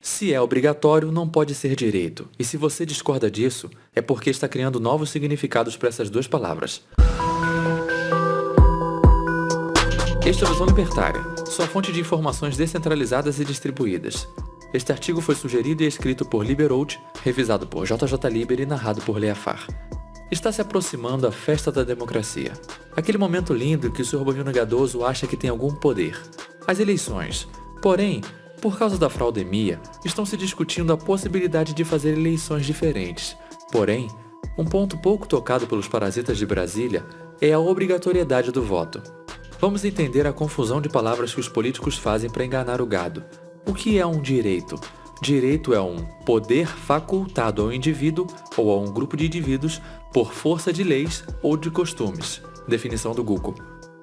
Se é obrigatório, não pode ser direito. E se você discorda disso, é porque está criando novos significados para essas duas palavras. Este é o Visão Libertária, sua fonte de informações descentralizadas e distribuídas. Este artigo foi sugerido e escrito por Liberout, revisado por JJ Liber e narrado por Leafar. Está se aproximando a festa da democracia. Aquele momento lindo em que o Sr. Bovino Gadoso acha que tem algum poder. As eleições. Porém, por causa da fraudemia, estão se discutindo a possibilidade de fazer eleições diferentes. Porém, um ponto pouco tocado pelos parasitas de Brasília é a obrigatoriedade do voto. Vamos entender a confusão de palavras que os políticos fazem para enganar o gado. O que é um direito? Direito é um poder facultado ao indivíduo ou a um grupo de indivíduos por força de leis ou de costumes. Definição do Google.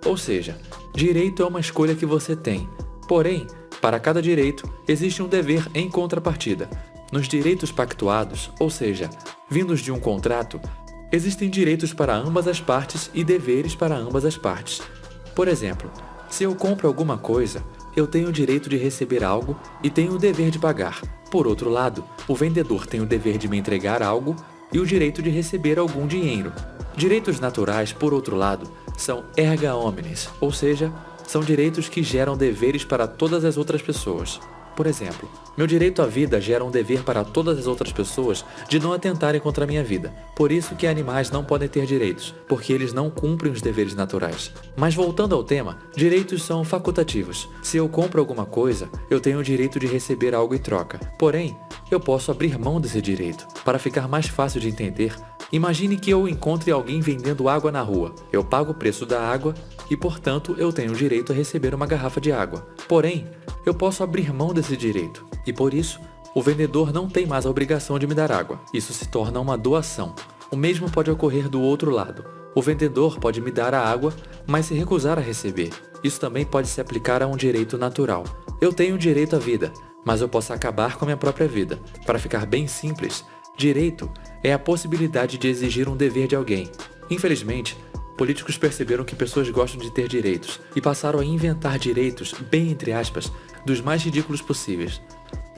Ou seja, direito é uma escolha que você tem. Porém, para cada direito, existe um dever em contrapartida. Nos direitos pactuados, ou seja, vindos de um contrato, existem direitos para ambas as partes e deveres para ambas as partes. Por exemplo, se eu compro alguma coisa, eu tenho o direito de receber algo e tenho o dever de pagar. Por outro lado, o vendedor tem o dever de me entregar algo e o direito de receber algum dinheiro. Direitos naturais, por outro lado, são erga omnes, ou seja, são direitos que geram deveres para todas as outras pessoas. Por exemplo, meu direito à vida gera um dever para todas as outras pessoas de não atentarem contra a minha vida. Por isso que animais não podem ter direitos, porque eles não cumprem os deveres naturais. Mas voltando ao tema, direitos são facultativos. Se eu compro alguma coisa, eu tenho o direito de receber algo em troca. Porém, eu posso abrir mão desse direito. Para ficar mais fácil de entender, imagine que eu encontre alguém vendendo água na rua. Eu pago o preço da água e, portanto, eu tenho o direito a receber uma garrafa de água. Porém, eu posso abrir mão desse direito, e por isso, o vendedor não tem mais a obrigação de me dar água. Isso se torna uma doação. O mesmo pode ocorrer do outro lado. O vendedor pode me dar a água, mas se recusar a receber. Isso também pode se aplicar a um direito natural. Eu tenho direito à vida, mas eu posso acabar com a minha própria vida. Para ficar bem simples, direito é a possibilidade de exigir um dever de alguém. Infelizmente, políticos perceberam que pessoas gostam de ter direitos e passaram a inventar direitos, bem entre aspas, dos mais ridículos possíveis.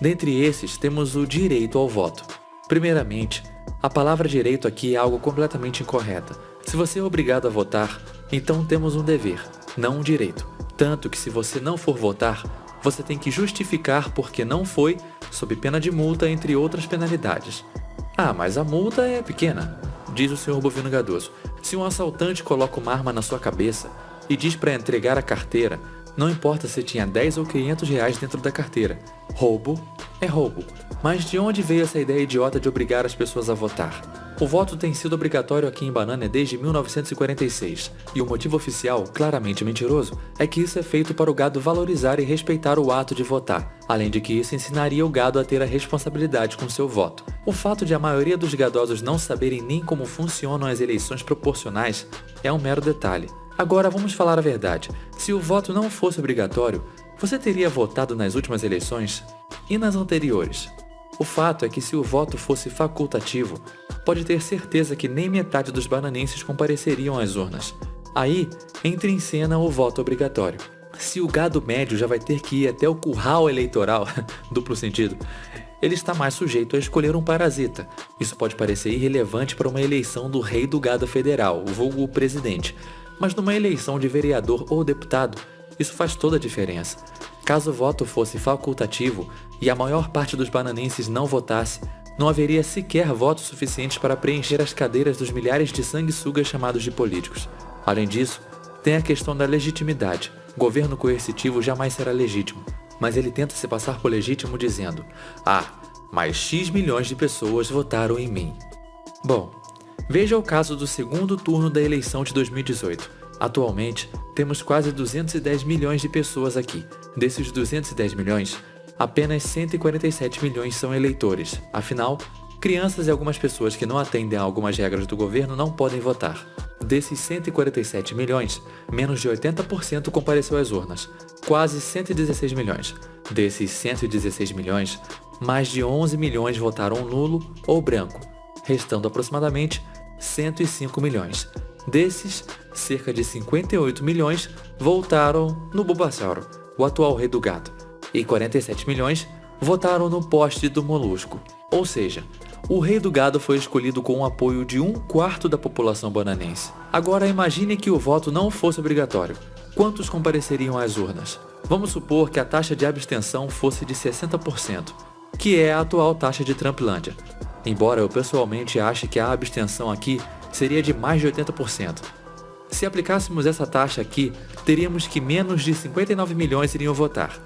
Dentre esses, temos o direito ao voto. Primeiramente, a palavra direito aqui é algo completamente incorreta. Se você é obrigado a votar, então temos um dever, não um direito. Tanto que se você não for votar, você tem que justificar porque não foi, sob pena de multa, entre outras penalidades. Ah, mas a multa é pequena, diz o Sr. Bovino Gadoso. Se um assaltante coloca uma arma na sua cabeça e diz para entregar a carteira, não importa se tinha 10 ou 500 reais dentro da carteira. Roubo é roubo. Mas de onde veio essa ideia idiota de obrigar as pessoas a votar? O voto tem sido obrigatório aqui em Banânia desde 1946, e o motivo oficial, claramente mentiroso, é que isso é feito para o gado valorizar e respeitar o ato de votar, além de que isso ensinaria o gado a ter a responsabilidade com seu voto. O fato de a maioria dos gadosos não saberem nem como funcionam as eleições proporcionais é um mero detalhe. Agora vamos falar a verdade. Se o voto não fosse obrigatório, você teria votado nas últimas eleições? E nas anteriores? O fato é que se o voto fosse facultativo, pode ter certeza que nem metade dos bananenses compareceriam às urnas. Aí, entra em cena o voto obrigatório. Se o gado médio já vai ter que ir até o curral eleitoral, duplo sentido, ele está mais sujeito a escolher um parasita. Isso pode parecer irrelevante para uma eleição do rei do gado federal, vulgo o presidente. Mas numa eleição de vereador ou deputado, isso faz toda a diferença. Caso o voto fosse facultativo e a maior parte dos bananenses não votasse, não haveria sequer votos suficientes para preencher as cadeiras dos milhares de sanguessugas chamados de políticos. Além disso, tem a questão da legitimidade. Governo coercitivo jamais será legítimo, mas ele tenta se passar por legítimo dizendo: "Ah, mas X milhões de pessoas votaram em mim." Bom, veja o caso do segundo turno da eleição de 2018. Atualmente, temos quase 210 milhões de pessoas aqui. Desses 210 milhões, apenas 147 milhões são eleitores. Afinal, crianças e algumas pessoas que não atendem a algumas regras do governo não podem votar. Desses 147 milhões, menos de 80% compareceu às urnas, quase 116 milhões. Desses 116 milhões, mais de 11 milhões votaram nulo ou branco, restando aproximadamente 105 milhões. Desses, cerca de 58 milhões votaram no Bulbasauro, o atual rei do gado, e 47 milhões votaram no poste do molusco. Ou seja, o rei do gado foi escolhido com o apoio de 1/4 da população bananense. Agora imagine que o voto não fosse obrigatório. Quantos compareceriam às urnas? Vamos supor que a taxa de abstenção fosse de 60%, que é a atual taxa de Trumplândia. Embora eu pessoalmente ache que a abstenção aqui seria de mais de 80%. Se aplicássemos essa taxa aqui, teríamos que menos de 59 milhões iriam votar.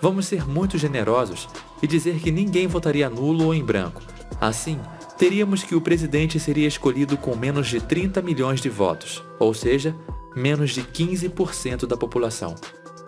Vamos ser muito generosos e dizer que ninguém votaria nulo ou em branco. Assim, teríamos que o presidente seria escolhido com menos de 30 milhões de votos, ou seja, menos de 15% da população.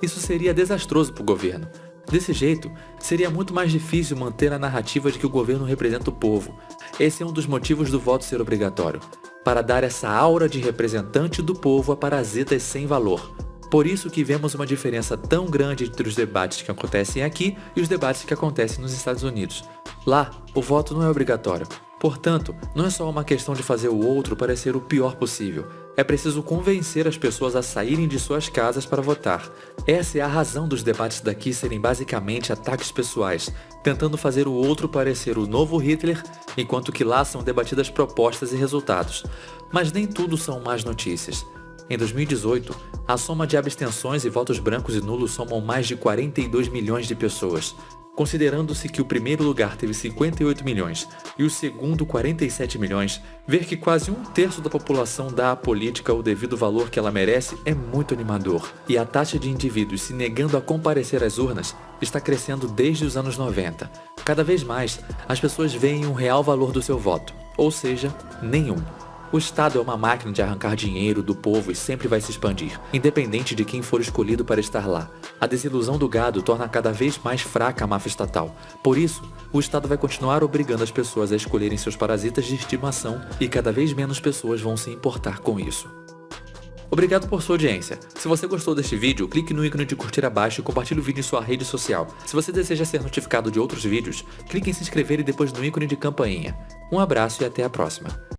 Isso seria desastroso para o governo. Desse jeito, seria muito mais difícil manter a narrativa de que o governo representa o povo. Esse é um dos motivos do voto ser obrigatório, para dar essa aura de representante do povo a parasitas sem valor. Por isso que vemos uma diferença tão grande entre os debates que acontecem aqui e os debates que acontecem nos Estados Unidos. Lá, o voto não é obrigatório. Portanto, não é só uma questão de fazer o outro parecer o pior possível. É preciso convencer as pessoas a saírem de suas casas para votar. Essa é a razão dos debates daqui serem basicamente ataques pessoais, tentando fazer o outro parecer o novo Hitler, enquanto que lá são debatidas propostas e resultados. Mas nem tudo são más notícias. Em 2018, a soma de abstenções e votos brancos e nulos somam mais de 42 milhões de pessoas. Considerando-se que o primeiro lugar teve 58 milhões e o segundo 47 milhões, ver que quase 1/3 da população dá à política o devido valor que ela merece é muito animador. E a taxa de indivíduos se negando a comparecer às urnas está crescendo desde os anos 90. Cada vez mais, as pessoas veem um real valor do seu voto, ou seja, nenhum. O Estado é uma máquina de arrancar dinheiro do povo e sempre vai se expandir, independente de quem for escolhido para estar lá. A desilusão do gado torna cada vez mais fraca a máfia estatal. Por isso, o Estado vai continuar obrigando as pessoas a escolherem seus parasitas de estimação e cada vez menos pessoas vão se importar com isso. Obrigado por sua audiência. Se você gostou deste vídeo, clique no ícone de curtir abaixo e compartilhe o vídeo em sua rede social. Se você deseja ser notificado de outros vídeos, clique em se inscrever e depois no ícone de campainha. Um abraço e até a próxima.